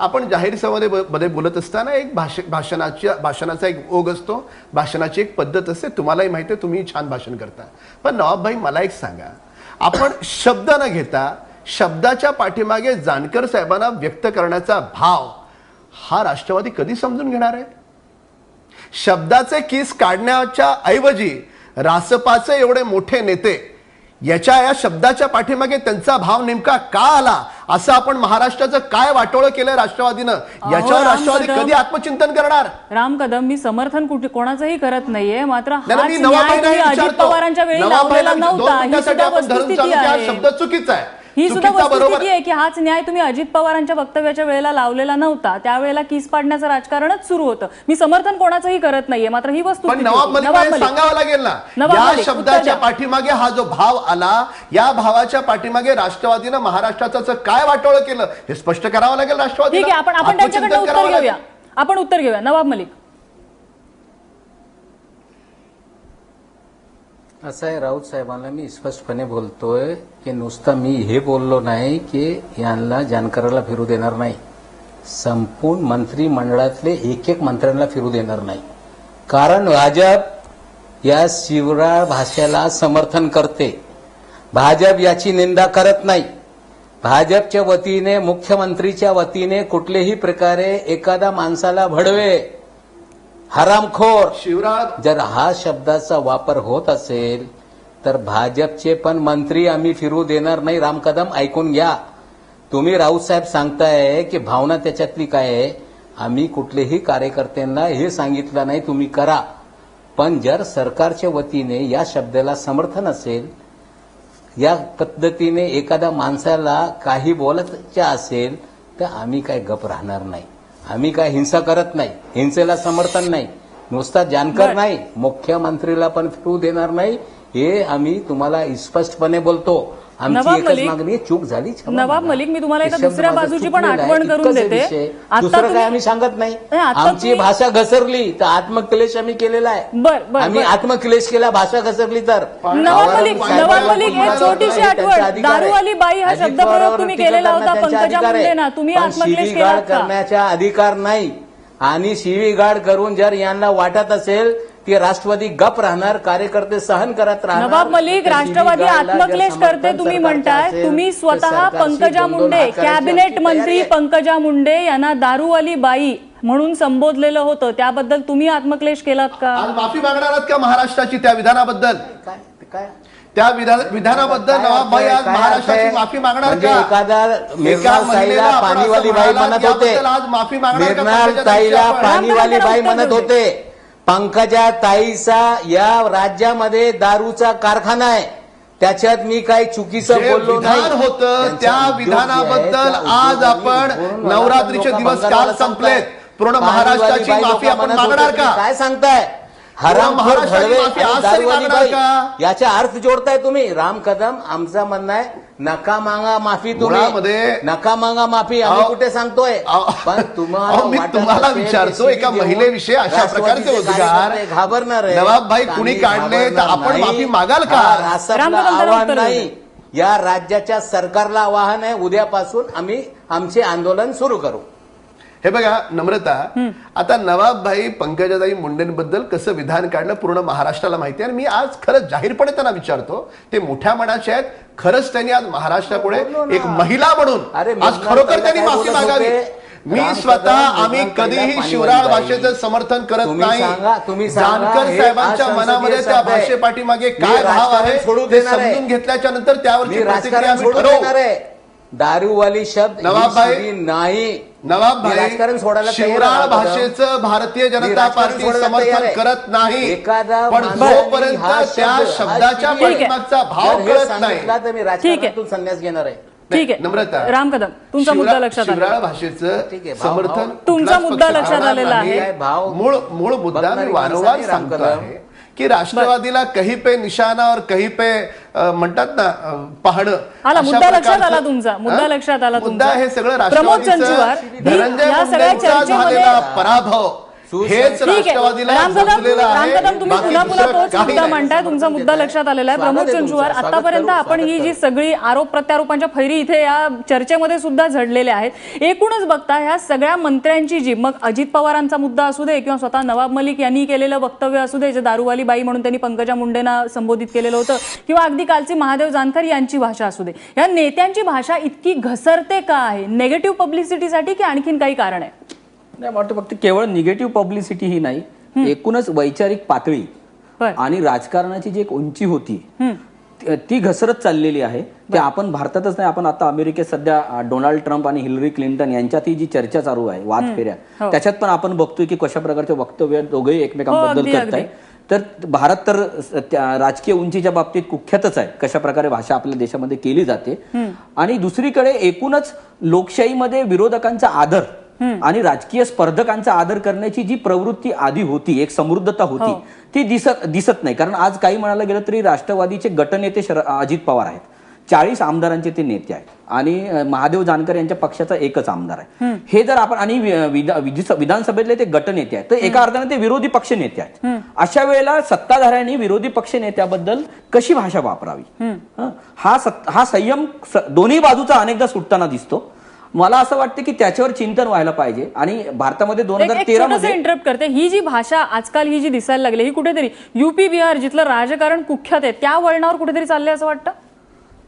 Speaker 4: आपण जाहीर सभेमध्ये बोलत असताना एक भाषणाचा एक ओघ असतो, भाषणाची एक पद्धत असते, तुम्हालाही माहिती आहे, तुम्ही छान भाषण करता. पण नवाबभाई मला एक सांगा, आपण शब्द न घेता शब्दाच्या पाठीमागे जानकर साहेबांना व्यक्त करण्याचा भाव हा राष्ट्रवादी कधी समजून घेणार आहे? शब्दाचे किस काढण्याच्या ऐवजी रासपाचे एवढे मोठे नेते या शब्दाच्या पाठीमागे त्यांचा भाव नेमका का आला, असं आपण महाराष्ट्राचं काय वाटोळं केलंय राष्ट्रवादीनं, याच्यावर राष्ट्रवादी कधी आत्मचिंतन करणार?
Speaker 1: राम कदम, मी समर्थन कोणाचंही करत नाहीये, मात्र
Speaker 4: नाही,
Speaker 1: हाच
Speaker 4: मी
Speaker 1: न्याय
Speaker 4: नवाबाईंना
Speaker 1: तुम्ही अजित
Speaker 4: विचारतो.
Speaker 1: पवारांच्या वेळी लावलेला नव्हता, ही सुद्धा वस्तुस्थिती
Speaker 4: हा
Speaker 1: आहे.
Speaker 4: शब्द चुकीचा आहे,
Speaker 1: ही सुद्धा
Speaker 4: चुकीचा बरोबर
Speaker 1: वस्तुस्थिती आहे की हाच न्याय तुम्ही अजित पवारांच्या वक्तव्याच्या वेळेला लावलेला नव्हता. त्यावेळेला किस पाडण्याचं राजकारणच सुरू होतं. मी समर्थन कोणाचंही करत नाहीये, मात्र ही
Speaker 4: पण
Speaker 1: वस्तुस्थिती
Speaker 4: नवाब
Speaker 1: होती.
Speaker 4: मलिक सांगावं लागेल ना,
Speaker 1: नवाब
Speaker 4: या
Speaker 1: मलिक,
Speaker 4: शब्दाच्या
Speaker 1: उत्तर द्या.
Speaker 4: पाठीमागे हा जो भाव आला, या भावाच्या पाठीमागे राष्ट्रवादीनं महाराष्ट्राचं काय वाटोळं केलं हे स्पष्ट करावं लागेल राष्ट्रवादी.
Speaker 1: ठीक आहे, आपण त्यांच्याकडनं उत्तर घेऊया. आपण उत्तर घेऊया. नवाब मलिक.
Speaker 3: असं आहे, राऊत साहेबांना मी स्पष्टपणे बोलतोय की नुसतं मी हे बोललो नाही की यांना जानकराला फिरू देणार नाही, संपूर्ण मंत्रिमंडळातले एक मंत्र्यांना फिरू देणार नाही. कारण भाजप या शिवराळ भाषेला समर्थन करते, भाजप याची निंदा करत नाही. भाजपच्या वतीने, मुख्यमंत्रीच्या वतीने कुठल्याही प्रकारे एखादा माणसाला भडवे, हरामखोर,
Speaker 4: शिवराळ
Speaker 3: जर हा शब्दाचा वापर होत असेल तर भाजपचे पण मंत्री आम्ही फिरू देणार नाही. राम कदम, ऐकून घ्या. तुम्ही राऊत साहेब सांगताय की भावना त्याच्यातली काय आहे, आम्ही कुठलेही कार्यकर्त्यांना हे सांगितलं नाही तुम्ही करा, पण जर सरकारच्या वतीने या शब्दाला समर्थन असेल, या पद्धतीने एखाद्या माणसाला काही बोलायचं असेल तर आम्ही काय गप राहणार नाही. आम्ही काय हिंसा करत नाही, हिंसेला समर्थन नाही. नुसता जानकर नाही, मुख्यमंत्रीला पण फिरू देणार नाही, हे आम्ही तुम्हाला स्पष्टपणे बोलतो. आमची एकच मागणी, चूक झाली.
Speaker 1: नवाब मलिक, मी तुम्हाला एका दुसऱ्या बाजूची पण आठवण करून देते.
Speaker 3: दुसरं काय आम्ही सांगत नाही. आमची भाषा घसरली तर आत्मक्लेश आम्ही केलेला आहे. आम्ही आत्मक्लेश केला, भाषा घसरली तर.
Speaker 1: नवाब मलिक, एक छोटीशी आठवण. दारूवाली बाई हा शब्दप्रयोग तुम्ही केलेला होता पंकजा मुंडेंना, तुम्ही आत्मक्लेश केला
Speaker 3: करण्याचा अधिकार नाही. आणि शिवीगाळ करून जर यांना वाटत असेल की राष्ट्रवादी गप राहणार, कार्यकर्ते सहन करत राहणार.
Speaker 1: नवाब मलिक, राष्ट्रवादी आत्मक्लेश करते तुम्ही म्हणताय. तुम्ही स्वतः पंकजा मुंडे, कॅबिनेट मंत्री पंकजा मुंडे यांना दारूवाली बाई म्हणून संबोधलेलं होतं, त्याबद्दल तुम्ही आत्मक्लेश केलात का?
Speaker 4: आज माफी मागणार आहात का महाराष्ट्राची त्या विधानाबद्दल?
Speaker 3: काय
Speaker 4: त्या विधानाबद्दल नवाबभाई आज महाराष्ट्राची माफी मागणार
Speaker 3: म्हणजे
Speaker 4: का?
Speaker 3: एखादा
Speaker 4: एका
Speaker 3: मिरनाल
Speaker 4: महिलेला
Speaker 3: ताईला
Speaker 4: आपण असं
Speaker 3: पाणीवाली बाई
Speaker 4: म्हणालात,
Speaker 3: म्हणत होते,
Speaker 4: याबद्दल आज माफी मागणार का
Speaker 3: मिरनाल
Speaker 4: पंकजा
Speaker 3: ताईला
Speaker 4: ताईची आपण?
Speaker 3: पाणीवाली बाई
Speaker 1: उत्तर
Speaker 3: म्हणत
Speaker 1: देऊ दे.
Speaker 3: होते. पंकजा ताईचा या राज्यामध्ये दारूचा कारखाना आहे, त्याच्यात मी काही चुकीचं
Speaker 4: जे
Speaker 3: बोललो नाही.
Speaker 4: विधान होतं
Speaker 3: त्यांचा
Speaker 4: त्या
Speaker 3: उद्योग जे आहे,
Speaker 4: विधानाबद्दल
Speaker 3: त्या
Speaker 4: आज
Speaker 3: उद्योगांनी
Speaker 4: आपण
Speaker 3: बोलून मला
Speaker 4: नवरात्रीचे
Speaker 3: लोकं
Speaker 4: दिवस
Speaker 3: बंगालला
Speaker 4: काल
Speaker 3: सांगताय.
Speaker 4: संपलेत. पूर्ण
Speaker 3: पाणीवाली
Speaker 4: महाराष्ट्राची
Speaker 3: बाई
Speaker 4: माफी
Speaker 3: लोकं
Speaker 4: आपण
Speaker 3: म्हणत
Speaker 4: मागणार
Speaker 3: होते,
Speaker 4: का?
Speaker 3: तुम्ही काय सांगताय? हरामखोर
Speaker 4: महाराष्ट्राची
Speaker 3: भडवे
Speaker 4: माफी
Speaker 3: आणि
Speaker 4: आज तरी
Speaker 3: दारूवाली
Speaker 4: मागणार
Speaker 3: बाई
Speaker 4: का?
Speaker 3: याचा अर्थ जोडताय तुम्ही. राम कदम, आमचं म्हणणं आहे नका मागा माफी, तुम्ही
Speaker 4: मुळामध्ये-
Speaker 3: नका मागा माफी. आम्ही
Speaker 4: अहो,
Speaker 3: कुठे सांगतोय,
Speaker 4: अहो,
Speaker 3: पण तुम्हाला
Speaker 4: मी
Speaker 3: वाटत
Speaker 4: तुम्हाला
Speaker 3: असेल
Speaker 4: विचारतो,
Speaker 3: की
Speaker 4: एका
Speaker 3: देऊन
Speaker 4: महिलेविषयी अशा प्रकारचे
Speaker 3: राष्ट्रवादीचे
Speaker 4: उद्गार
Speaker 3: कार्यकर्ते घाबरणार आहे.
Speaker 4: नवाबभाई कुणी
Speaker 3: आम्ही
Speaker 4: काढले तर
Speaker 3: घाबरणार
Speaker 4: आपण
Speaker 3: नाही.
Speaker 4: माफी मागाल का?
Speaker 3: हा रासपला
Speaker 1: रामकदम त्याला
Speaker 3: आव्हान
Speaker 1: उत्तर
Speaker 3: नाही,
Speaker 1: देऊ
Speaker 3: या राज्याच्या सरकारला आवाहन आहे. उद्यापासून आम्ही आमचे आंदोलन सुरू करू.
Speaker 4: हे बघा नम्रता, आता नवाबभाई पंकजाताई मुंडेंबद्दल कसं विधान काढलं पूर्ण महाराष्ट्राला माहिती आहे. आणि मी आज खरंच जाहीरपणे त्यांना विचारतो, ते मोठ्या मनाचे आहेत, खरंच त्यांनी आज महाराष्ट्रापुढे एक महिला म्हणून
Speaker 3: अरे,
Speaker 4: आज
Speaker 3: मिरनाल
Speaker 4: खरोखर त्यांनी
Speaker 3: ताईला
Speaker 4: माफी
Speaker 3: काय बोलत
Speaker 4: मागावी.
Speaker 3: होते?
Speaker 4: मी
Speaker 3: राम
Speaker 4: स्वतः
Speaker 3: कदम,
Speaker 4: आम्ही
Speaker 3: मिरनाल ताईला
Speaker 4: कधीही
Speaker 3: पाणीवाली
Speaker 4: शिवराळ
Speaker 3: बाई.
Speaker 4: भाषेचं समर्थन करत
Speaker 3: तुम्ही
Speaker 4: नाही.
Speaker 3: सांगा, तुम्ही सांगा,
Speaker 4: जानकर
Speaker 3: हे
Speaker 4: साहेबांच्या
Speaker 3: असंसदीय
Speaker 4: मनामध्ये त्या
Speaker 3: शब्द आहे.
Speaker 4: भाषेपाठीमागे
Speaker 3: मी
Speaker 4: काय भाव
Speaker 3: राजकारण
Speaker 4: आहे
Speaker 3: सोडू
Speaker 4: ते
Speaker 3: देणार आहे.
Speaker 4: समजून घेतल्याच्या नंतर त्यावरची
Speaker 3: मी
Speaker 4: प्रतिक्रिया
Speaker 3: राजकारण
Speaker 4: आम्ही
Speaker 3: सोडून
Speaker 4: ठरवू.
Speaker 3: देणार आहे. दारूवाली शब्द ही
Speaker 4: नवाबभाई,
Speaker 3: शिवी नाही. मी
Speaker 4: नवाबभाई
Speaker 3: राजकारण सोडायला तयार
Speaker 4: शिवराळ
Speaker 3: आहे.
Speaker 4: भाषेचं भारतीय
Speaker 3: मी
Speaker 4: जनता
Speaker 3: राजकारण
Speaker 4: पार्टी
Speaker 3: सोडायला तयार
Speaker 4: समर्थन
Speaker 3: आहे.
Speaker 4: करत नाही.
Speaker 3: एखादा
Speaker 4: पण
Speaker 3: माणसाने
Speaker 4: जोपर्यंत
Speaker 3: हा
Speaker 4: त्या
Speaker 3: शब्द,
Speaker 4: शब्दाच्या
Speaker 3: हा शिवी आहे.
Speaker 4: पाठीमागचा
Speaker 3: जर
Speaker 4: भाव
Speaker 3: हे
Speaker 4: कळत नाही.
Speaker 3: सांगितलं तर मी राजकारणातून संन्यास घेणार आहे.
Speaker 1: ठीक आहे
Speaker 4: नम्रता,
Speaker 1: राम कदम, तुमचा मुद्दा लक्षात आला.
Speaker 4: शिवराळ भाषेचं
Speaker 3: ठीक आहे, भाव-
Speaker 4: समर्थन
Speaker 1: तुमचा
Speaker 4: कुठलाच
Speaker 1: मुद्दा
Speaker 4: पक्ष
Speaker 1: लक्षात
Speaker 4: करणार
Speaker 1: आलेला
Speaker 4: नाही.
Speaker 1: आहे.
Speaker 3: भाव
Speaker 4: मूळ मुद्दा मी
Speaker 3: बघणारी
Speaker 4: वारंवार
Speaker 3: माणसाने
Speaker 4: सांगतो
Speaker 3: राम
Speaker 4: आहे की राष्ट्रवादीला कहीं पे निशाणा और कहीं पे म्हणतात ना पाहणं.
Speaker 1: आला,
Speaker 4: अशा
Speaker 1: मुद्दा लक्षात
Speaker 4: प्रकारचं-
Speaker 1: आला तुमचा, मुद्दा
Speaker 4: हा?
Speaker 1: लक्षात आला
Speaker 4: मुद्दा
Speaker 1: तुमचा.
Speaker 4: हे सगळं
Speaker 1: प्रमोद चंचुवार,
Speaker 4: राष्ट्रवादीचं धनंजय
Speaker 1: या सगळ्या
Speaker 4: मुंडेंचा
Speaker 1: चर्चेमध्ये-
Speaker 4: झालेला पराभव हेच
Speaker 1: ठीक आहे
Speaker 4: राष्ट्रवादीला
Speaker 1: रामकदम,
Speaker 4: जमलेलं आहे.
Speaker 1: रामकदम तुम्ही
Speaker 4: बाकी
Speaker 1: पुन्हा
Speaker 4: दुसरं
Speaker 1: तोच
Speaker 4: काही
Speaker 1: मुद्दा
Speaker 4: नाही.
Speaker 1: मांडताय. तुमचा मुद्दा लक्षात आलेला आहे.
Speaker 3: स्वागत
Speaker 1: प्रमोद
Speaker 3: आहे
Speaker 1: चंचुवार,
Speaker 3: तुमचं.
Speaker 1: आतापर्यंत
Speaker 3: स्वागत
Speaker 1: आपण
Speaker 3: करू,
Speaker 1: ही जी
Speaker 3: स्वागत
Speaker 1: सगळी आरोप प्रत्यारोपांच्या फैरी इथे या चर्चेमध्ये सुद्धा झडलेल्या आहेत. एकूणच बघता ह्या सगळ्या मंत्र्यांची जी, मग अजित पवारांचा मुद्दा असू दे किंवा स्वतः नवाब मलिक यांनी केलेलं वक्तव्य असू दे, जे दारूवाली बाई म्हणून त्यांनी पंकजा मुंडेंना संबोधित केलेलं होतं, किंवा अगदी कालचे महादेव जानकर यांची भाषा असू दे, या नेत्यांची भाषा इतकी घसरते का आहे? नेगेटिव्ह पब्लिसिटीसाठी की आणखीन काही कारण आहे?
Speaker 5: नाही, मला वाटतं फक्त केवळ निगेटिव्ह पब्लिसिटी ही नाही, एकूणच वैचारिक पातळी
Speaker 1: बरं.
Speaker 5: आणि राजकारणाची जी एक उंची होती ती घसरत चाललेली आहे. ते आपण भारतातच नाही, आपण आता अमेरिकेत सध्या डोनाल्ड ट्रम्प आणि हिलरी क्लिंटन यांच्यात ही जी चर्चा चालू आहे, वाद फेऱ्या,
Speaker 1: हो.
Speaker 5: त्याच्यात पण आपण बघतोय की कशा प्रकारचे वक्तव्य दोघेही एकमेकांबद्दल
Speaker 1: अगदी,
Speaker 5: करताय. तर भारत तर त्या राजकीय उंचीच्या बाबतीत कुख्यातच आहे, कशा प्रकारे भाषा आपल्या देशामध्ये केली जाते. आणि दुसरीकडे एकूणच लोकशाहीमध्ये विरोधकांचा आदर आणि राजकीय स्पर्धकांचा आदर करण्याची जी प्रवृत्ती आधी होती, एक समृद्धता होती, ती दिसत नाही. कारण आज काही म्हणायला गेलं तरी राष्ट्रवादीचे गटनेते अजित पवार आहेत, 40 आमदारांचे ते नेते आहेत आणि महादेव जानकर यांच्या पक्षाचा एकच आमदार आहे. हे जर आपण आणि विधानसभेतले ते गटनेते आहेत, तर एका अर्थाने ते विरोधी पक्ष नेते आहेत. अशा वेळेला सत्ताधाऱ्यांनी विरोधी पक्ष नेत्याबद्दल कशी भाषा वापरावी, हा संयम दोन्ही बाजूचा अनेकदा सुटताना दिसतो. मला असं वाटतं की त्याच्यावर चिंतन व्हायला पाहिजे. आणि भारतामध्ये 2013 मध्ये
Speaker 1: इंटरप्ट करते, ही जी भाषा आजकाल ही जी दिसायला लागली, ही कुठेतरी युपी बिहार जिथलं राजकारण कुख्यात आहे त्या वळणावर कुठेतरी चाललंय असं वाटतं?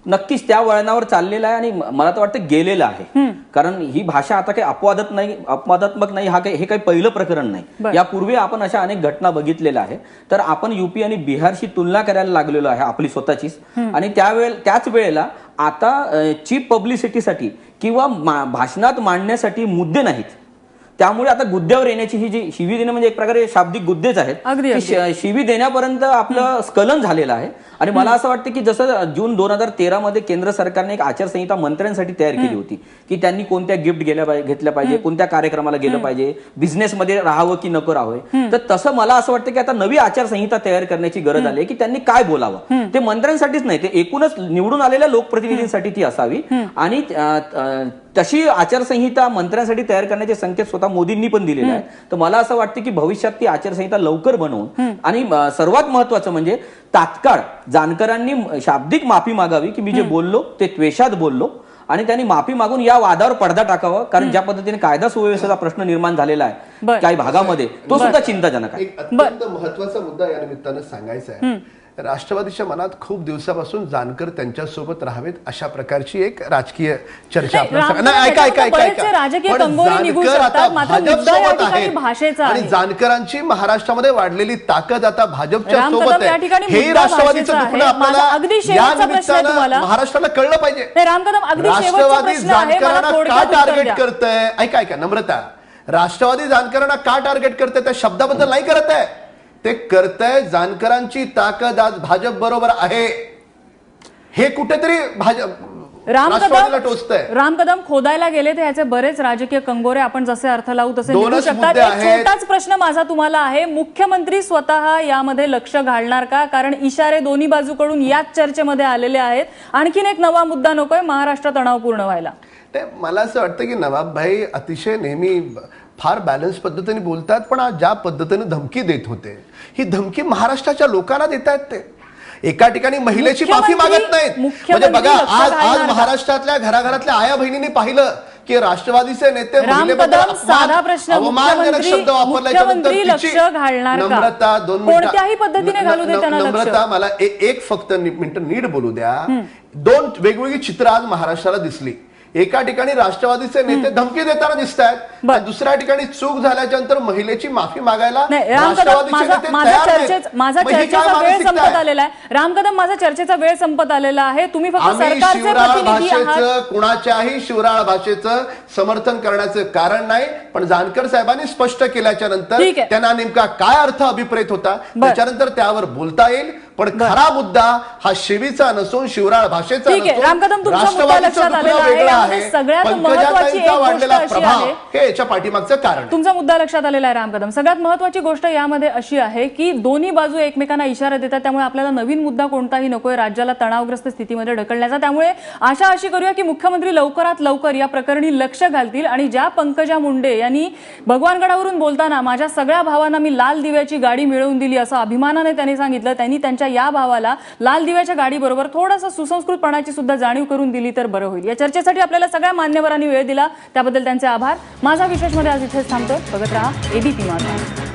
Speaker 5: नक्कीच त्या वळणावर चाललेलं आहे आणि मला तर वाटतं गेलेलं आहे. कारण ही भाषा आता काही अपवादात्मक नाही, हे काही पहिलं प्रकरण नाही. यापूर्वी आपण अशा अनेक घटना बघितलेल्या आहे. तर आपण युपी आणि बिहारशी तुलना करायला लागलेलो आहे आपली स्वतःचीच. आणि त्याच वेळेला आता चीप पब्लिसिटीसाठी किंवा भाषणात मांडण्यासाठी मुद्दे नाहीत. त्यामुळे आता गुद्द्यावर येण्याची ही जी शिवी देणं म्हणजे एक प्रकारे शाब्दिक गुद्देच आहेत. शिवी देण्यापर्यंत आपलं स्खलन झालेलं आहे. आणि मला असं वाटतं की जसं जून 2013 मध्ये केंद्र सरकारने एक आचारसंहिता मंत्र्यांसाठी तयार केली होती की त्यांनी कोणत्या गिफ्ट घेतल्या पाहिजे, कोणत्या कार्यक्रमाला गेलं पाहिजे, बिझनेसमध्ये राहावं की नको राहावं. तर तसं मला असं वाटतं की आता नवी आचारसंहिता तयार करण्याची गरज आली की त्यांनी काय बोलावं. ते मंत्र्यांसाठीच नाही, ते एकूणच निवडून आलेल्या लोकप्रतिनिधींसाठी ती असावी. आणि तशी आचारसंहिता मंत्र्यांसाठी तयार करण्याचे संकेत स्वतः मोदींनी पण दिलेले आहेत. तर मला असं वाटतं की भविष्यात ती आचारसंहिता लवकर बनवून आणि सर्वात महत्वाचं म्हणजे तात्काळ जानकरांनी शाब्दिक माफी मागावी की मी जे बोललो ते त्वेषात बोललो, आणि त्यांनी माफी मागून या वादावर पडदा टाकावा. कारण ज्या पद्धतीने कायदा सुव्यवस्थेचा प्रश्न निर्माण झालेला आहे
Speaker 1: बरं.
Speaker 5: काही भागामध्ये तो सुद्धा चिंताजनक आहे.
Speaker 4: एक अत्यंत महत्वाचा मुद्दा या निमित्तानं सांगायचा आहे. राष्ट्रवादीच्या मनात खूप दिवसापासून जानकर त्यांच्यासोबत राहावेत अशा प्रकारची एक राजकीय चर्चा
Speaker 1: नाही,
Speaker 4: आपल्या
Speaker 1: राम-
Speaker 4: ऐका ऐका ऐका
Speaker 1: बरेचसे
Speaker 4: ऐका
Speaker 1: राजकीय
Speaker 4: पण
Speaker 1: कंगोरे निघू
Speaker 4: जानकर
Speaker 1: शकतात,
Speaker 4: आता
Speaker 1: मात्र मुद्दा या
Speaker 4: भाजपसोबत
Speaker 1: ठिकाणी
Speaker 4: आहेत.
Speaker 1: भाषेचा
Speaker 4: आणि
Speaker 1: आहे.
Speaker 4: जानकरांची महाराष्ट्रामध्ये वाढलेली ताकद आता भाजपच्या
Speaker 1: राम
Speaker 4: सोबत
Speaker 1: कदम या
Speaker 4: आहे.
Speaker 1: ठिकाणी
Speaker 4: हे
Speaker 1: मुद्दा
Speaker 4: राष्ट्रवादीचं
Speaker 1: भाषेचा
Speaker 4: दुखणं
Speaker 1: आहे. माझा अगदी
Speaker 4: आपल्याला या
Speaker 1: शेवटचा प्रश्न आहे तुम्हाला.
Speaker 4: निमित्तानं महाराष्ट्राला कळलं पाहिजे.
Speaker 1: नाही, राम कदम अगदी शेवटचा
Speaker 4: राष्ट्रवादी
Speaker 1: प्रश्न आहे, मला
Speaker 4: जानकरांना का
Speaker 1: थोडक्यात उत्तर
Speaker 4: टार्गेट
Speaker 1: द्या.
Speaker 4: करतंय? ऐका ऐका नम्रता, राष्ट्रवादी जानकरांना का टार्गेट करतंय त्या शब्दाबद्दल नाही करत आहे. ते करतंय जानकरांची ताकद आज भाजप बरोबर आहे हे कुठेतरी राष्ट्रवादीला टोचतंय.
Speaker 1: राम कदम खोदायला गेले तर याचे बरेच राजकीय कंगोरे आपण जसे अर्थ लावू तसे
Speaker 4: दोनच
Speaker 1: निघू शकतात.
Speaker 4: मुद्दे
Speaker 1: एक
Speaker 4: आहेत.
Speaker 1: छोटाच प्रश्न माझा तुम्हाला आहे, मुख्यमंत्री स्वतः यामध्ये लक्ष घालणार का? कारण इशारे दोन्ही बाजूकडून याच चर्चेमध्ये आलेले आहेत. आणखीन एक नवा मुद्दा नकोय महाराष्ट्र तणावपूर्ण व्हायला.
Speaker 4: ते मला असं वाटतं की नवाबभाई अतिशय नेहमी फार बॅलन्स पद्धतीने बोलतात, पण आज ज्या पद्धतीने धमकी देत होते ही धमकी महाराष्ट्राच्या लोकांना देत आहेत. ते एका ठिकाणी महिलेची माफी मागत नाहीत. म्हणजे बघा आज आज महाराष्ट्रातल्या घराघरातल्या आया बहिणींनी पाहिलं की राष्ट्रवादीचे नेते
Speaker 1: राम कदम साधा प्रश्न,
Speaker 4: अवमानजनक शब्द वापरल्याच्यानंतर
Speaker 1: मुख्यमंत्री लक्ष घालणार का?
Speaker 4: नम्रता 2
Speaker 1: कोणत्याही पद्धतीने घालू दे त्यांना लक्ष.
Speaker 4: नम्रता मला एक फक्त मिनिट नीट बोलू द्या. दोन वेगवेगळी चित्र आज महाराष्ट्राला दिसली. एका ठिकाणी राष्ट्रवादीचे नेते धमकी देताना दिसत आहेत, दुसऱ्या ठिकाणी चूक झाल्याच्या नंतर महिलेची माफी मागायला राष्ट्रवादीचे नेते
Speaker 1: माझा
Speaker 4: तयार नाहीत.
Speaker 1: चर्चेचा वेळ संपत आलेला आहे. राम कदम, माझा चर्चेचा वेळ संपत आलेला आहे. तुम्ही फक्त सरकारचे प्रतिनिधी आहात.
Speaker 4: भाषेचं कुणाच्याही शिवराळ भाषेचं समर्थन करण्याचं कारण नाही, पण जानकर साहेबांनी स्पष्ट केल्याच्या नंतर
Speaker 1: ठीक आहे.
Speaker 4: त्यांना नेमका काय अर्थ अभिप्रेत होता त्याच्यानंतर त्यावर बोलता येईल. पण खरा मुद्दा हा शिवीचा नसून शिवराळ भाषेचा
Speaker 1: ठीक आहे. राम कदम, तुमचा मुद्दा लक्षात आलेला आहे. यामध्ये सगळ्यात महत्त्वाची एक गोष्ट अशी आहे,
Speaker 4: हे याच्या पाठीमागचं कारण आहे.
Speaker 1: तुमचा मुद्दा लक्षात आलेला आहे राम कदम. सगळ्यात महत्त्वाची गोष्ट यामध्ये अशी आहे की दोन्ही बाजू एकमेकांना इशारा देतात. त्यामुळे आपल्याला नवीन मुद्दा कोणताही नकोय राज्याला तणावग्रस्त स्थितीमध्ये ढकलण्याचा. त्यामुळे आशा अशी करूया की मुख्यमंत्री लवकरात लवकर या प्रकरणी लक्ष घालतील. आणि ज्या पंकजा मुंडे यांनी भगवानगडावरून बोलताना माझ्या सगळ्या भावांना मी लाल दिव्याची गाडी मिळवून दिली असं अभिमानाने त्यांनी सांगितलं, त्यांनी त्यांच्या या भावाला लाल दिव्याच्या गाडीबरोबर थोडासा सुसंस्कृतपणाची सुद्धा जाणीव करून दिली तर बरं होईल. या चर्चेसाठी आपल्याला सगळ्या मान्यवरांनी वेळ दिला त्याबद्दल त्यांचे आभार. माझा विशेषमध्ये आज इथेच थांबतोय. बघत रहा एबीपी माझा.